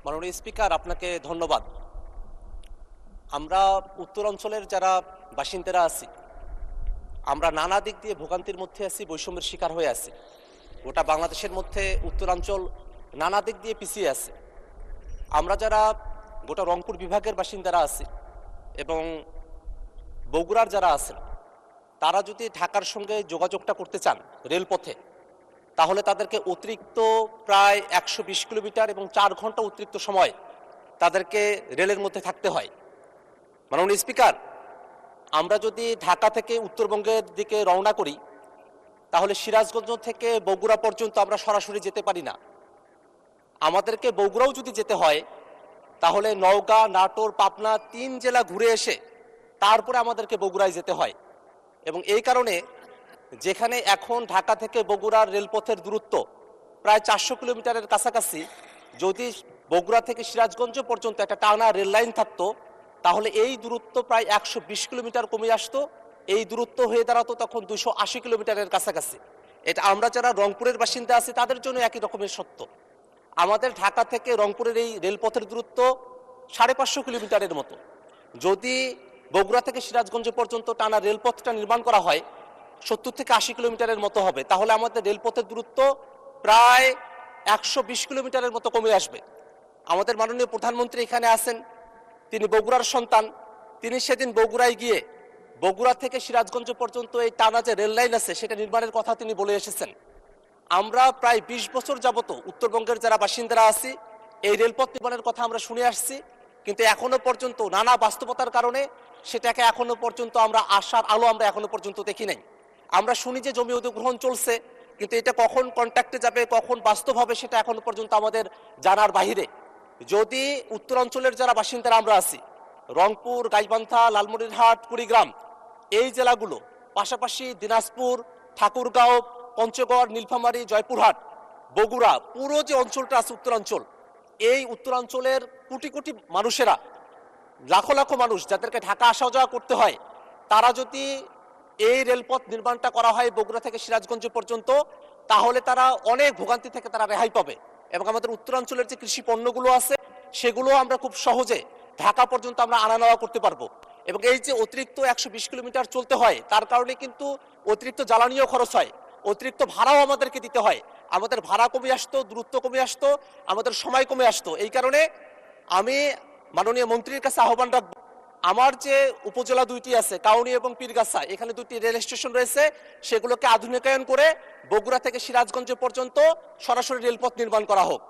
মাননীয় স্পিকার, আপনাকে ধন্যবাদ। আমরা উত্তরাঞ্চলের যারা বাসিন্দারা আছি, আমরা নানা দিক দিয়ে ভোগান্তির মধ্যে আছি, বৈষম্যের শিকার হয়ে আছি। গোটা বাংলাদেশের মধ্যে উত্তরাঞ্চল নানা দিক দিয়ে পিছিয়ে আছে। আমরা যারা গোটা রংপুর বিভাগের বাসিন্দারা আছি এবং বগুড়ার যারা আছেন, তারা যদি ঢাকার সঙ্গে যোগাযোগটা করতে চান রেলপথে, তাহলে তাদেরকে অতিরিক্ত প্রায় 120 কিলোমিটার এবং 4 ঘন্টা অতিরিক্ত সময় তাদেরকে রেলের মধ্যে থাকতে হয়। মাননীয় স্পিকার, আমরা যদি ঢাকা থেকে উত্তরবঙ্গের দিকে রওনা করি, তাহলে সিরাজগঞ্জ থেকে বগুড়া পর্যন্ত আমরা সরাসরি যেতে পারি না। আমাদেরকে বগুড়াও যদি যেতে হয়, তাহলে নওগাঁ, নাটোর, পাবনা 3 জেলা ঘুরে এসে তারপরে আমাদেরকে বগুড়ায় যেতে হয়। এবং এই কারণে যেখানে এখন ঢাকা থেকে বগুড়ার রেলপথের দূরত্ব প্রায় 400 কিলোমিটারের কাছাকাছি, যদি বগুড়া থেকে সিরাজগঞ্জ পর্যন্ত একটা টানা রেল লাইন থাকতো, তাহলে এই দূরত্ব প্রায় 120 কিলোমিটার কমে আসতো। এই দূরত্ব হয়ে দাঁড়াতো তখন 280 কিলোমিটারের কাছাকাছি। এটা আমরা যারা রংপুরের বাসিন্দা আছি তাদের জন্য একই রকমের সত্য। আমাদের ঢাকা থেকে রংপুরের এই রেলপথের দূরত্ব 550 কিলোমিটারের মতো। যদি বগুড়া থেকে সিরাজগঞ্জ পর্যন্ত টানা রেলপথটা নির্মাণ করা হয়, 70 থেকে 80 কিলোমিটারের মতো হবে। তাহলে আমাদের রেলপথের দূরত্ব প্রায় 120 কিলোমিটারের মতো কমে আসবে। আমাদের মাননীয় প্রধানমন্ত্রী এখানে আছেন, তিনি বগুড়ার সন্তান। তিনি সেদিন বগুড়ায় গিয়ে বগুড়া থেকে সিরাজগঞ্জ পর্যন্ত এই টানা যে রেল লাইন আছে সেটা নির্মাণের কথা তিনি বলে এসেছেন। আমরা প্রায় 20 বছর যাবত উত্তরবঙ্গের যারা বাসিন্দারা আছি, এই রেলপথ নির্মাণের কথা আমরা শুনে আসছি, কিন্তু এখনো পর্যন্ত নানা বাস্তবতার কারণে সেটাকে এখনো পর্যন্ত আমরা আশার আলো আমরা এখনো পর্যন্ত দেখি নাই। আমরা শুনি যে জমি অধিগ্রহণ চলছে, কিন্তু এটা কখন কন্ট্রাক্টে যাবে, কখন বাস্তব হবে, সেটা এখনো পর্যন্ত আমাদের জানার বাহিরে। যদি উত্তরাঞ্চলের যারা বাসিন্দারা আমরা আছি, রংপুর, গাইবান্ধা, লালমনিরহাট, কুড়িগ্রাম, এই জেলাগুলো, পাশাপাশি দিনাজপুর, ঠাকুরগাঁও, পঞ্চগড়, নীলফামারী, জয়পুরহাট, বগুড়া, পুরো যে অঞ্চলটা আছে উত্তরাঞ্চল, এই উত্তরাঞ্চলের কোটি কোটি মানুষেরা, লাখো লাখো মানুষ যাদেরকে ঢাকা আসা যাওয়া করতে হয়, তারা যদি এই রেলপথ নির্মাণটা করা হয় বগুড়া থেকে সিরাজগঞ্জ পর্যন্ত, তাহলে তারা অনেক ভোগান্তি থেকে তারা রেহাই পাবে। এবং আমাদের উত্তরাঞ্চলের যে কৃষি পণ্যগুলো আছে সেগুলো আমরা খুব সহজে ঢাকা পর্যন্ত আমরা আনা নেওয়া করতে পারবো। এবং এই যে অতিরিক্ত 120 কিলোমিটার চলতে হয়, তার কারণে কিন্তু অতিরিক্ত জ্বালানিও খরচ হয়, অতিরিক্ত ভাড়াও আমাদেরকে দিতে হয়। আমাদের ভাড়া কমে আসতো, দূরত্ব কমে আসতো, আমাদের সময় কমে আসতো। এই কারণে আমি মাননীয় মন্ত্রীর কাছে আহ্বান রাখবো, আমার যে উপজেলা দুইটি আছে, কাউনী এবং পীরগাছা, এখানে দুটি রেল স্টেশন রয়েছে, সেগুলোকে আধুনিকায়ন করে বগুড়া থেকে সিরাজগঞ্জ পর্যন্ত সরাসরি রেলপথ নির্মাণ করা হোক।